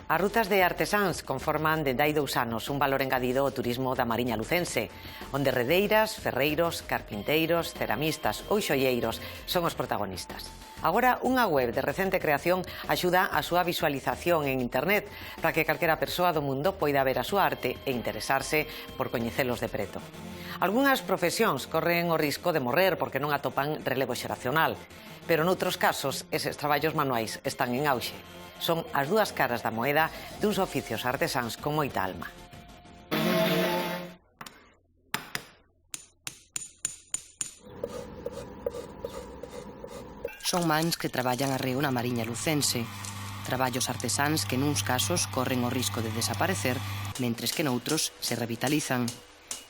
As rutas de artesáns conforman dende hai 2 anos un valor engadido ao turismo da Mariña lucense, onde redeiras, ferreiros, carpinteiros, ceramistas ou xoieiros son os protagonistas. Agora, unha web de recente creación axuda a súa visualización en internet para que calquera persoa do mundo poida ver a súa arte e interesarse por coñecelos de preto. Algunhas profesións corren o risco de morrer porque non atopan relevo xeracional, pero noutros casos eses traballos manuais están en auxe. Son as dúas caras da moeda duns oficios artesáns con moita alma. Son mans que traballan arreo na Mariña lucense. Traballos artesáns que nuns casos corren o risco de desaparecer, mentres que noutros se revitalizan.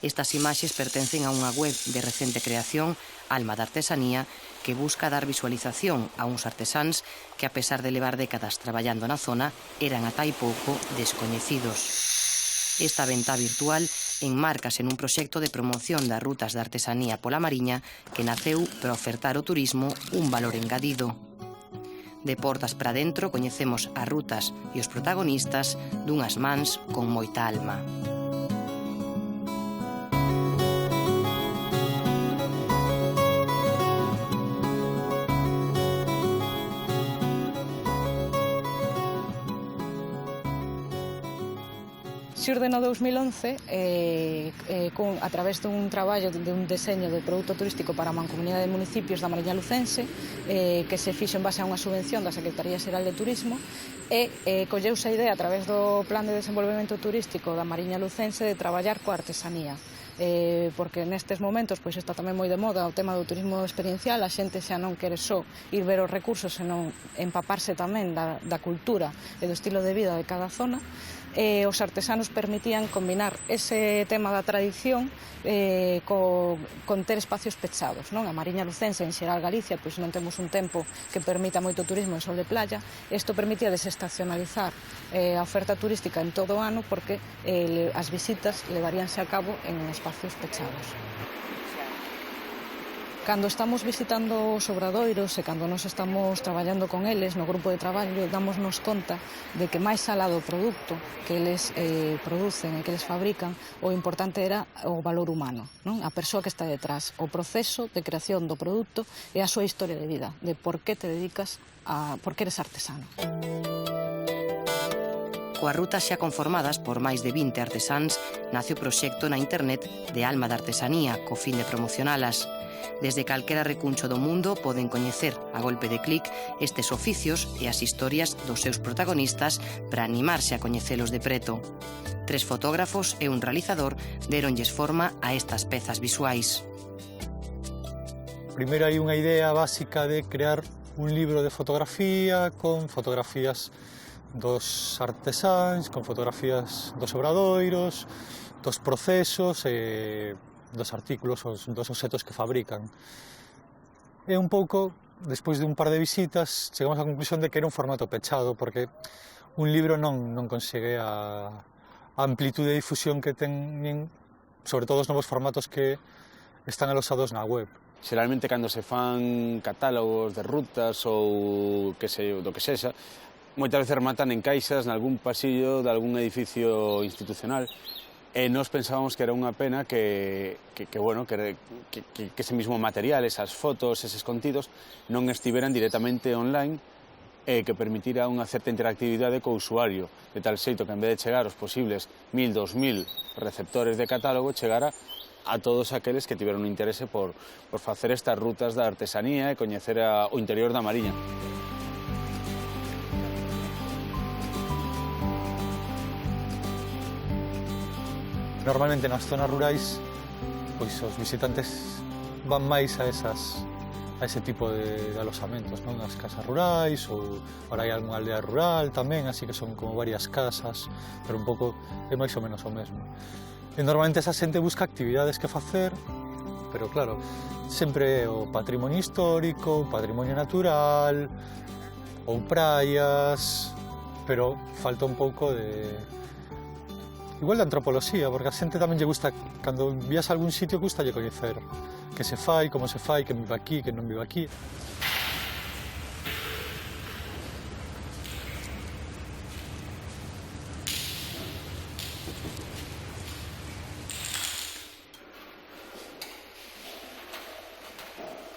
Estas imaxes pertencen a unha web de recente creación, Alma da Artesanía, que busca dar visualización a uns artesáns que, a pesar de levar décadas traballando na zona, eran ata hai pouco descoñecidos. Esta venta virtual enmárcase nun proxecto de promoción das rutas de artesanía pola Mariña que naceu para ofertar ao turismo un valor engadido. De portas para dentro coñecemos as rutas e os protagonistas dunhas mans con moita alma. Xurde no 2011 a través dun traballo de un deseño de produto turístico para a Mancomunidade de Municipios da Mariña lucense que se fixo en base a unha subvención da Secretaría Xeral de Turismo e colleuse a idea a través do Plan de Desenvolvemento Turístico da Mariña lucense de traballar coa artesanía. Porque nestes momentos pois está tamén moi de moda o tema do turismo experiencial, a xente xa non quere só ir ver os recursos, senón empaparse tamén da cultura e do estilo de vida de cada zona. Os artesanos permitían combinar ese tema da tradición con ter espacios pechados, non? A Mariña lucense, en xeral Galicia, pois non temos un tempo que permita moito turismo en sol de playa. Isto permitía desestacionalizar a oferta turística en todo o ano porque as visitas levaríanse a cabo en espacios pechados. Cando estamos visitando os obradoiros e cando nos estamos traballando con eles no grupo de traballo, dámonos conta de que máis alá do produto que eles producen e que eles fabrican, o importante era o valor humano, non? A persoa que está detrás, o proceso de creación do produto e a súa historia de vida, de por que te dedicas por que eres artesano. Coas rutas xa conformadas por máis de 20 artesáns, nace o proxecto na internet de Alma da Artesanía, co fin de promocionalas. Desde calquera recuncho do mundo poden coñecer, a golpe de clic, estes oficios e as historias dos seus protagonistas para animarse a coñecelos de preto. 3 fotógrafos e un realizador deronlles forma a estas pezas visuais. Primeiro hai unha idea básica de crear un libro de fotografía con fotografías dos artesáns, con fotografías dos obradoiros, dos procesos e dos artículos, dos obxetos que fabrican. E un pouco, despois de un par de visitas, chegamos á conclusión de que era un formato pechado, porque un libro non consegue a amplitude de difusión que ten, sobre todo os novos formatos que están alosados na web. Xeralmente, cando se fan catálogos de rutas ou do que sexa, moitas veces rematan en caixas nalgún pasillo de algún edificio institucional. E nós pensábamos que era unha pena que ese mismo material, esas fotos, eses contidos, non estiveran directamente online e que permitira unha certa interactividade co usuario, de tal xeito que en vez de chegar aos posibles 1000, 2000 receptores de catálogo, chegara a todos aqueles que tiveron un interese por facer estas rutas da artesanía e coñecer o interior da Mariña. Normalmente nas zonas rurais, pois os visitantes van máis a ese tipo de alosamentos, non? As casas rurais, ou ahora hai algunha aldea rural tamén, así que son como varias casas, pero un pouco é máis ou menos o mesmo. E normalmente esa xente busca actividades que facer, pero claro, sempre é o patrimonio histórico, o patrimonio natural, ou praias, pero falta un pouco de... Igual de antropoloxía, porque a xente tamén lle gusta, cando vías a algún sitio, gusta lle coñecer que se fai, como se fai, que vive aquí, que non vive aquí.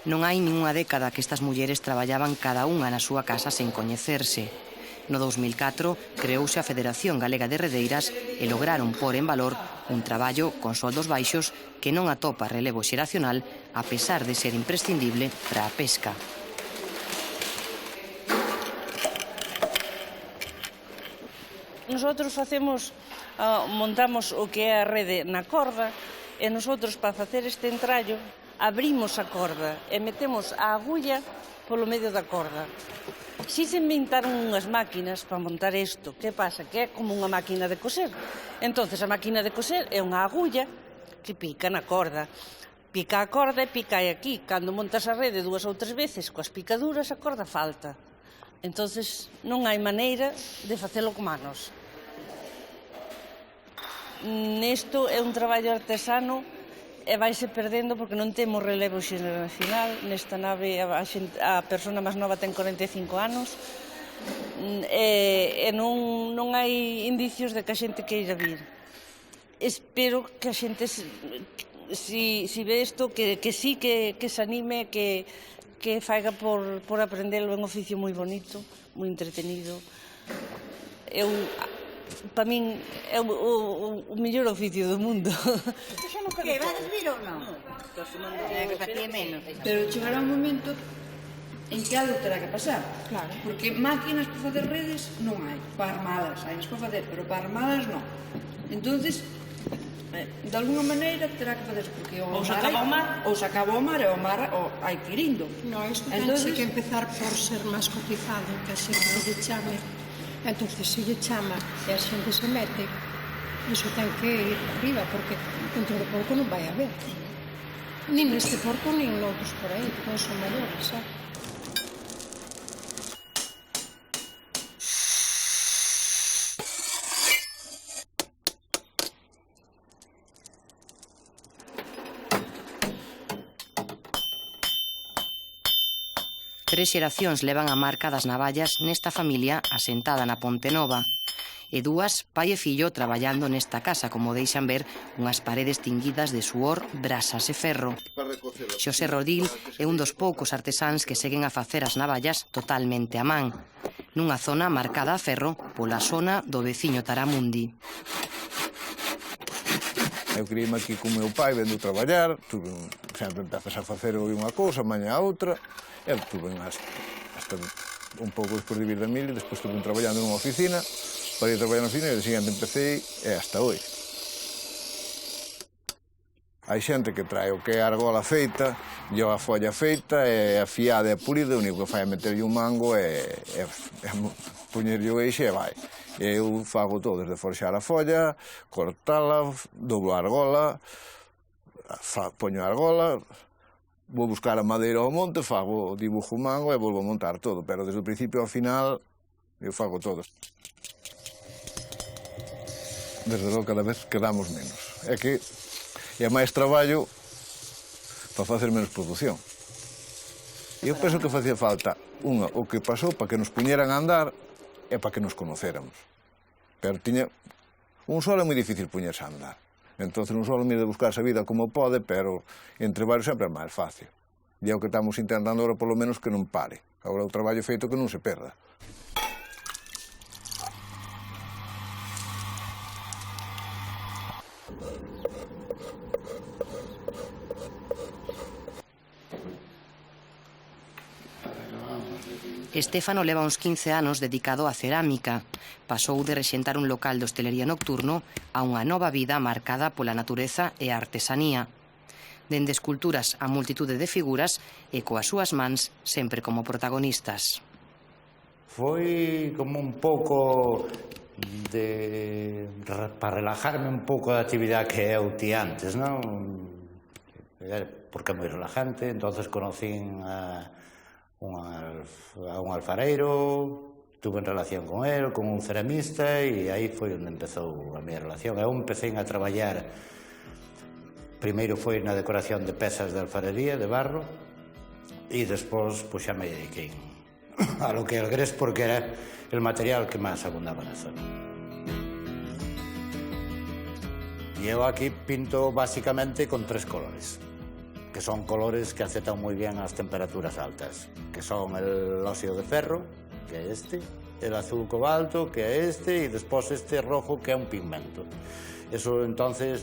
Non hai ningunha década que estas mulleres traballaban cada unha na súa casa sen coñecerse. No 2004 creouse a Federación Galega de Redeiras e lograron pôr en valor un traballo con soldos baixos que non atopa relevo xeracional a pesar de ser imprescindible para a pesca. Nosotros montamos o que é a rede na corda e nosotros para facer este entrallo abrimos a corda e metemos a agulla polo medio da corda. Si se inventaron unhas máquinas para montar isto, que pasa? Que é como unha máquina de coser. Entonces a máquina de coser é unha agulla que pica na corda. Pica a corda e pica aquí. Cando montas a rede 2 ou 3 veces coas picaduras a corda falta. Entonces non hai maneira de facelo con manos. Nesto é un traballo artesano e vaise perdendo porque non temos relevo xeracional. Nesta nave a persona máis nova ten 45 anos e non hai indicios de que a xente queira vir. Espero que a xente, si ve isto, que sí, que se anime, que faiga por aprendelo. É un oficio moi bonito, moi entretenido. Para min é o mellor oficio do mundo. Que vades vir ou non? Que facía menos. Pero chegará un momento en que algo terá que pasar. Claro. Porque máquinas para facer redes non hai. Para armadas, hai para facer, pero para armadas non. Entonces, de alguna maneira terá que fazer, porque ou se acaba o mar, ou se acaba o mar e o mar hai que ir indo. No, isto ten que empezar por ser máis cotizado, que a xente lle chame. Entón, se lle chama e a xente se mete, iso ten que ir arriba, porque dentro de pouco non vai haber. Nin neste porto, nin noutros por aí, non son maiores, sabe? Tres xeracións levan a marca das navallas nesta familia asentada na Ponte Nova. E dúas, pai e fillo, traballando nesta casa, como deixan ver unhas paredes tinguidas de suor, brasas e ferro. Xosé Rodil é un dos poucos artesáns que seguen a facer as navallas totalmente a man, nunha zona marcada a ferro pola zona do veciño Taramundi. Eu criei-me aquí con meu pai, vendo traballar, sempre empezas a facer unha cousa, maña a outra, e tuve hasta un pouco despois de vir da mil, despois estuve traballando nunha oficina, para ir traballar na oficina, e de seguinte empecé, e hasta hoxe. Hai xente que trae o que é a argola feita, e a folla feita, e afiada e pulida, o único que fai é meterlle un mango e poñerlle o eixe e vai. Eu fago todo, desde forxar a folla, cortala, doblo a argola, poño a argola, vou buscar a madeira ao monte, fago, dibujo o mango e volvo a montar todo, pero desde o principio ao final eu fago todo. Desde logo cada vez quedamos menos. É que é máis traballo para facer menos produción. E eu penso que facía falta, o que pasou para que nos puñeran a andar é para que nos conocéramos. Pero un solo é moi difícil puñerse a andar. Entón, un solo mide buscarse a vida como pode, pero entre varios sempre é máis fácil. E é o que estamos intentando agora, polo menos, que non pare. Agora o traballo feito que non se perda. Estéfano leva uns 15 anos dedicado á cerámica. Pasou de rexentar un local de hostelería nocturno a unha nova vida marcada pola natureza e a artesanía. Dende esculturas a multitude de figuras e coas súas mans sempre como protagonistas. Foi como un pouco para relajarme un pouco da actividade que eu ti antes, non? Porque é moi relajante, entonces conocín a un alfareiro, tuve en relación con él, con un ceramista, e aí foi onde empezou a miña relación. Eu empecé a traballar, primeiro foi na decoración de pezas de alfarería, de barro, e despois xa me dediquei a lo que é el gres, porque era el material que máis abundaba na zona. E eu aquí pinto basicamente con 3 colores, que son colores que aceptan moi bien as temperaturas altas, que son el óxido de ferro, que é este, el azul cobalto, que é este, e despois este rojo, que é un pigmento. Eso, entonces,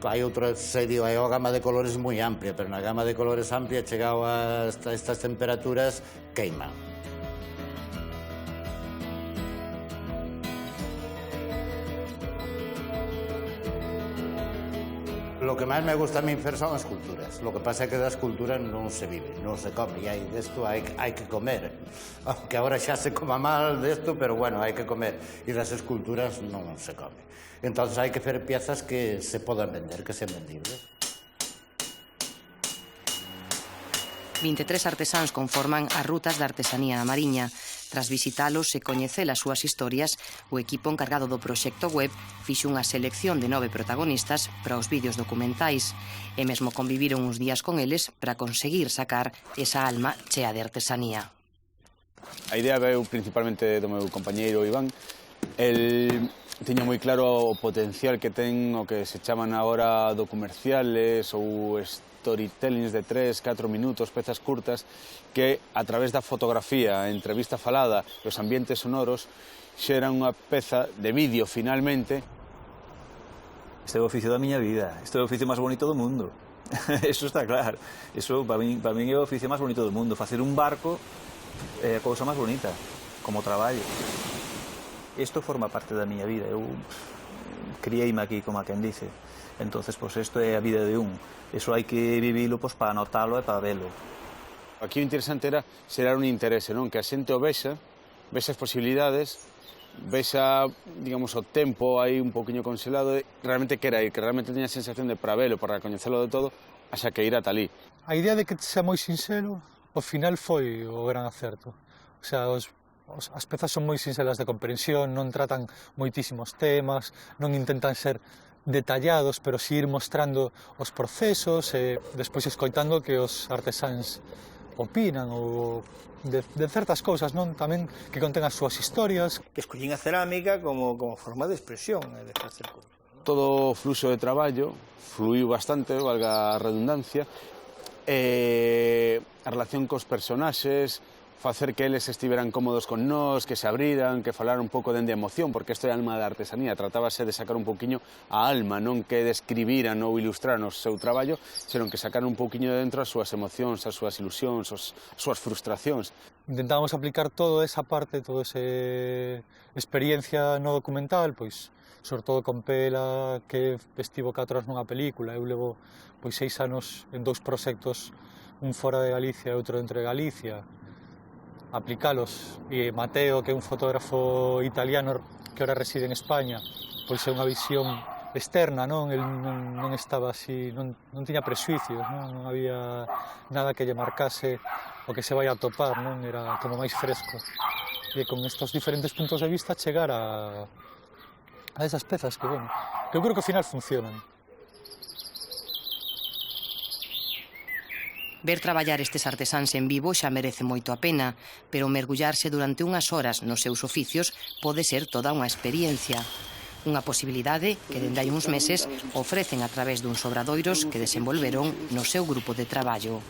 hai outra serie, hai unha gama de colores moi amplia, pero na gama de colores amplia, chegado a estas temperaturas, queiman. Lo que máis me gusta a mí fer son as culturas. Lo que pasa é que da escultura non se vive, non se come. E aí desto hai que comer. Aunque agora xa se coma mal desto, pero bueno, hai que comer. E das esculturas non se come. Entón hai que fer piezas que se podan vender, que sean vendibles. 23 artesáns conforman as rutas da artesanía na Mariña. Tras visitalos e coñecer as súas historias, o equipo encargado do proxecto web fixo unha selección de 9 protagonistas para os vídeos documentais e mesmo conviviron uns días con eles para conseguir sacar esa alma chea de artesanía. A idea veu principalmente do meu compañeiro Iván. El tiña moi claro o potencial que ten o que se chaman agora documerciales ou storytellings de 3-4 minutos, pezas curtas, que a través da fotografía, a entrevista falada e os ambientes sonoros xeran unha peza de vídeo finalmente. Este é o oficio da miña vida, este é o oficio máis bonito do mundo. Eso está claro. Eso para min é o oficio máis bonito do mundo. Facer un barco é a cousa máis bonita, como traballo. Isto forma parte da miña vida. Eu criei-me aquí, como a quen dice. Entonces, pois, isto é a vida de un. Eso hai que vivilo, pois, para notalo e para velo. Aquí o interesante era xerar un interese, non? Que a xente o vexa as posibilidades, vexa, digamos, o tempo aí un poquinho congelado, e realmente quera ir, que realmente teña a sensación de para velo, para coñecelo de todo, xa que ir ata ali. A idea de que sea moi sinxelo, ao final foi o gran acerto. O sea, as pezas son moi sinxelas de comprensión, non tratan moitísimos temas, non intentan ser detallados, pero si ir mostrando os procesos e despois escoitando que os artesáns opinan ou de certas cousas, non? Tamén que conten as súas historias. Que escollín a cerámica como forma de expresión de facer cousas. Todo o fluxo de traballo fluiu bastante, valga a redundancia, e a relación cos personaxes, facer que eles estiveran cómodos con nós, que se abriran, que falaran un pouco dende a emoción, porque isto é a alma da artesanía, tratábase de sacar un pouquiño a alma, non que describiran ou ilustraran o seu traballo, senón que sacaran un pouquiño de dentro as súas emocións, as súas ilusións, as súas frustracións. Intentamos aplicar toda esa parte, toda esa experiencia no documental, pois, sobre todo con Pela, que estivo 4 anos nunha película. Eu levo, pois, 6 anos en 2 proxectos, un fora de Galicia e outro dentro de Galicia, aplicalos, e Mateo, que é un fotógrafo italiano que ahora reside en España, pois é unha visión externa, non? El non estaba así, non tiña prexuicios, non había nada que lle marcase o que se vai a topar, non? Era como máis fresco. E con estos diferentes puntos de vista chegar a esas pezas que, bueno, que eu creo que ao final funcionan. Ver traballar estes artesáns en vivo xa merece moito a pena, pero mergullarse durante unhas horas nos seus oficios pode ser toda unha experiencia. Unha posibilidade que dende hai uns meses ofrecen a través duns obradoiros que desenvolveron no seu grupo de traballo.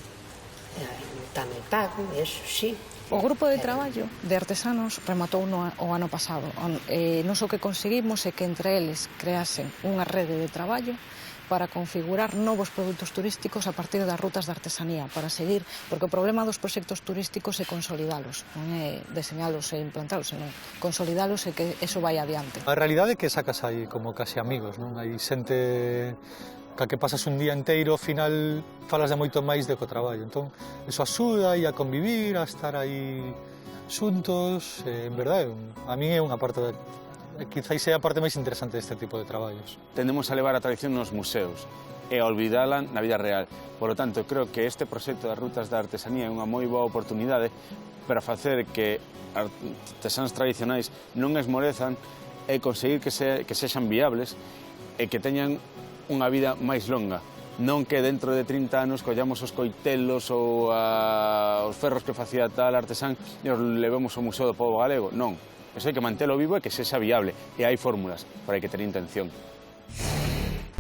Eso sí. O grupo de traballo de artesanos rematou o ano pasado. Nos o que conseguimos é que entre eles creasen unha rede de traballo para configurar novos produtos turísticos a partir das rutas de artesanía, para seguir, porque o problema dos proxectos turísticos é consolidalos, non é deseñalos e implantalos, senón consolidalos e que eso vai adiante. A realidade é que sacas aí como case amigos, non? Hai xente ca que pasas un día inteiro, ao final falas de moito máis do que o traballo, entón eso axuda a convivir, a estar aí xuntos, en verdade, a min é unha parte quizás é a parte máis interesante deste tipo de traballos. Tendemos a levar a tradición nos museos e a olvidala na vida real. Por lo tanto, creo que este proxecto das rutas da artesanía é unha moi boa oportunidade para facer que artesáns tradicionais non esmorezan e conseguir que sexan viables e que teñan unha vida máis longa. Non que dentro de 30 anos collamos os coitelos ou os ferros que facía tal artesán e os levemos ao Museo do Pobo Galego. Non. Eso hai que mantelo vivo e que sexa viable. E hai fórmulas, pero hai que ter intención.